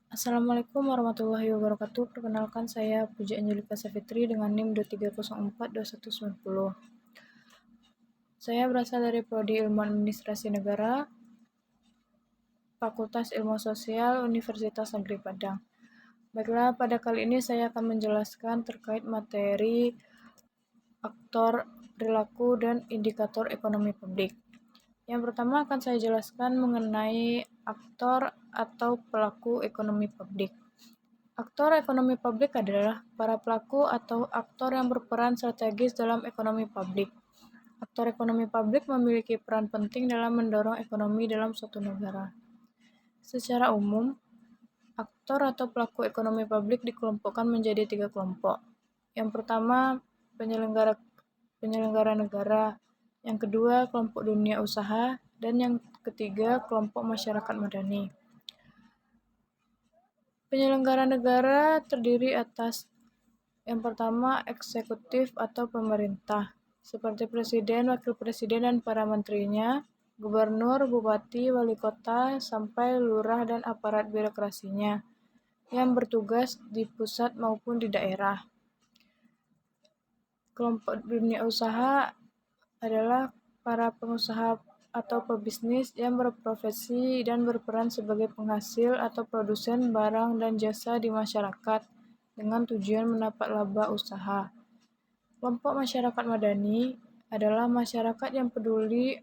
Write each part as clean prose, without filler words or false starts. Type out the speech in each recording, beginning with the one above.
Assalamualaikum warahmatullahi wabarakatuh. Perkenalkan saya Puji Angelika Savitri dengan NIM 23042190. Saya berasal dari Prodi Ilmu Administrasi Negara, Fakultas Ilmu Sosial, Universitas Negeri Padang. Baiklah, pada kali ini saya akan menjelaskan terkait materi aktor, perilaku, dan indikator ekonomi publik. Yang pertama akan saya jelaskan mengenai aktor atau pelaku ekonomi publik. Aktor ekonomi publik adalah para pelaku atau aktor yang berperan strategis dalam ekonomi publik. Aktor ekonomi publik memiliki peran penting dalam mendorong ekonomi dalam suatu negara. Secara umum, aktor atau pelaku ekonomi publik dikelompokkan menjadi 3 kelompok. Yang pertama, penyelenggara negara. Yang kedua, kelompok dunia usaha. Dan yang ketiga, kelompok masyarakat madani. Penyelenggara negara terdiri atas yang pertama, eksekutif atau pemerintah, seperti presiden, wakil presiden, dan para menterinya, gubernur, bupati, wali kota, sampai lurah dan aparat birokrasinya, yang bertugas di pusat maupun di daerah. Kelompok dunia usaha adalah para pengusaha atau pebisnis yang berprofesi dan berperan sebagai penghasil atau produsen barang dan jasa di masyarakat dengan tujuan mendapat laba usaha. Kelompok masyarakat madani adalah masyarakat yang peduli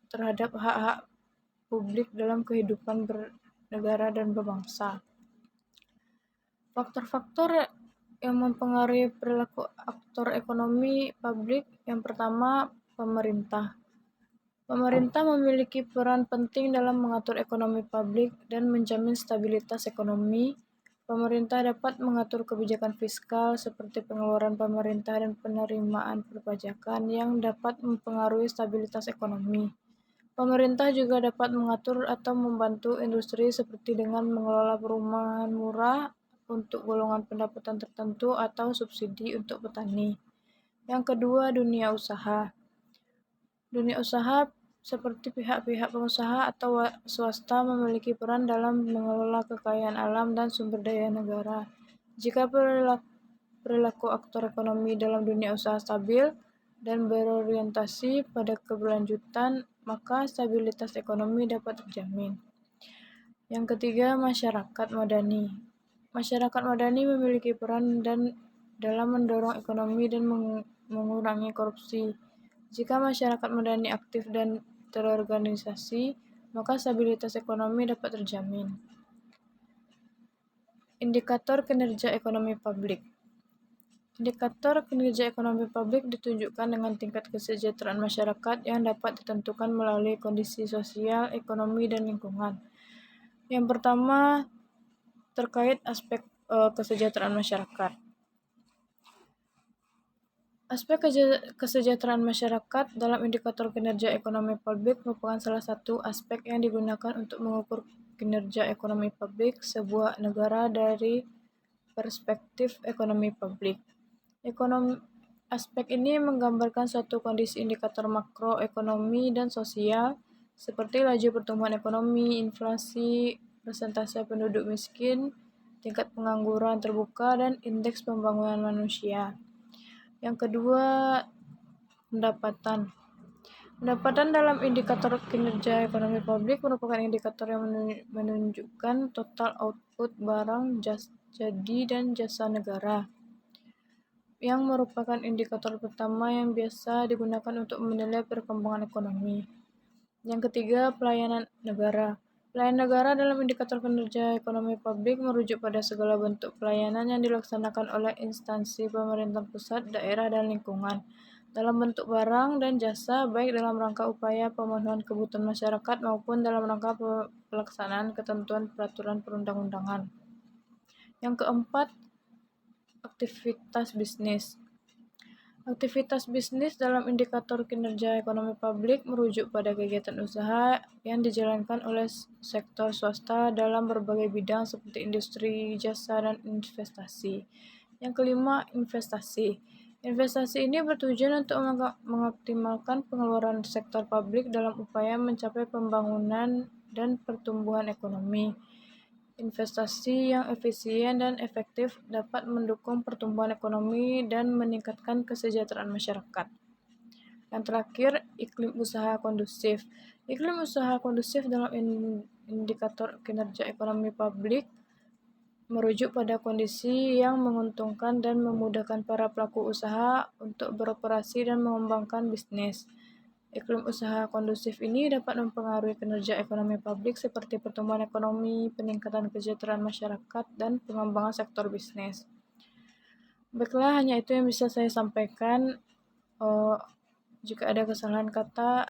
terhadap hak-hak publik dalam kehidupan bernegara dan berbangsa. Faktor-faktor yang mempengaruhi perilaku aktor ekonomi publik, yang pertama, pemerintah. Pemerintah memiliki peran penting dalam mengatur ekonomi publik dan menjamin stabilitas ekonomi. Pemerintah dapat mengatur kebijakan fiskal seperti pengeluaran pemerintah dan penerimaan perpajakan yang dapat mempengaruhi stabilitas ekonomi. Pemerintah juga dapat mengatur atau membantu industri seperti dengan mengelola perumahan murah untuk golongan pendapatan tertentu atau subsidi untuk petani. Yang kedua, dunia usaha. Dunia usaha seperti pihak-pihak pengusaha atau swasta memiliki peran dalam mengelola kekayaan alam dan sumber daya negara. Jika perilaku aktor ekonomi dalam dunia usaha stabil dan berorientasi pada keberlanjutan, maka stabilitas ekonomi dapat terjamin. Yang ketiga, masyarakat madani. Masyarakat madani memiliki peran dalam mendorong ekonomi dan mengurangi korupsi. Jika masyarakat madani aktif dan terorganisasi, maka stabilitas ekonomi dapat terjamin. Indikator kinerja ekonomi publik. Indikator kinerja ekonomi publik ditunjukkan dengan tingkat kesejahteraan masyarakat yang dapat ditentukan melalui kondisi sosial, ekonomi, dan lingkungan. Yang pertama, terkait aspek kesejahteraan masyarakat. Aspek kesejahteraan masyarakat dalam indikator kinerja ekonomi publik merupakan salah satu aspek yang digunakan untuk mengukur kinerja ekonomi publik sebuah negara dari perspektif ekonomi publik. Aspek ini menggambarkan suatu kondisi indikator makroekonomi dan sosial seperti laju pertumbuhan ekonomi, inflasi, persentase penduduk miskin, tingkat pengangguran terbuka, dan indeks pembangunan manusia. Yang kedua, pendapatan. Pendapatan dalam indikator kinerja ekonomi publik merupakan indikator yang menunjukkan total output barang, jadi, dan jasa negara, yang merupakan indikator pertama yang biasa digunakan untuk menilai perkembangan ekonomi. Yang ketiga, pelayanan negara. Pelayanan negara dalam indikator kinerja ekonomi publik merujuk pada segala bentuk pelayanan yang dilaksanakan oleh instansi pemerintah pusat, daerah, dan lingkungan dalam bentuk barang dan jasa, baik dalam rangka upaya pemenuhan kebutuhan masyarakat maupun dalam rangka pelaksanaan ketentuan peraturan perundang-undangan. Yang keempat, aktivitas bisnis. Aktivitas bisnis dalam indikator kinerja ekonomi publik merujuk pada kegiatan usaha yang dijalankan oleh sektor swasta dalam berbagai bidang seperti industri, jasa, dan investasi. Yang kelima, investasi. Investasi ini bertujuan untuk mengoptimalkan pengeluaran sektor publik dalam upaya mencapai pembangunan dan pertumbuhan ekonomi. Investasi yang efisien dan efektif dapat mendukung pertumbuhan ekonomi dan meningkatkan kesejahteraan masyarakat. Yang terakhir, iklim usaha kondusif. Iklim usaha kondusif dalam indikator kinerja ekonomi publik merujuk pada kondisi yang menguntungkan dan memudahkan para pelaku usaha untuk beroperasi dan mengembangkan bisnis. Iklim usaha kondusif ini dapat mempengaruhi kinerja ekonomi publik seperti pertumbuhan ekonomi, peningkatan kesejahteraan masyarakat, dan pengembangan sektor bisnis. Baiklah, hanya itu yang bisa saya sampaikan. Jika ada kesalahan kata,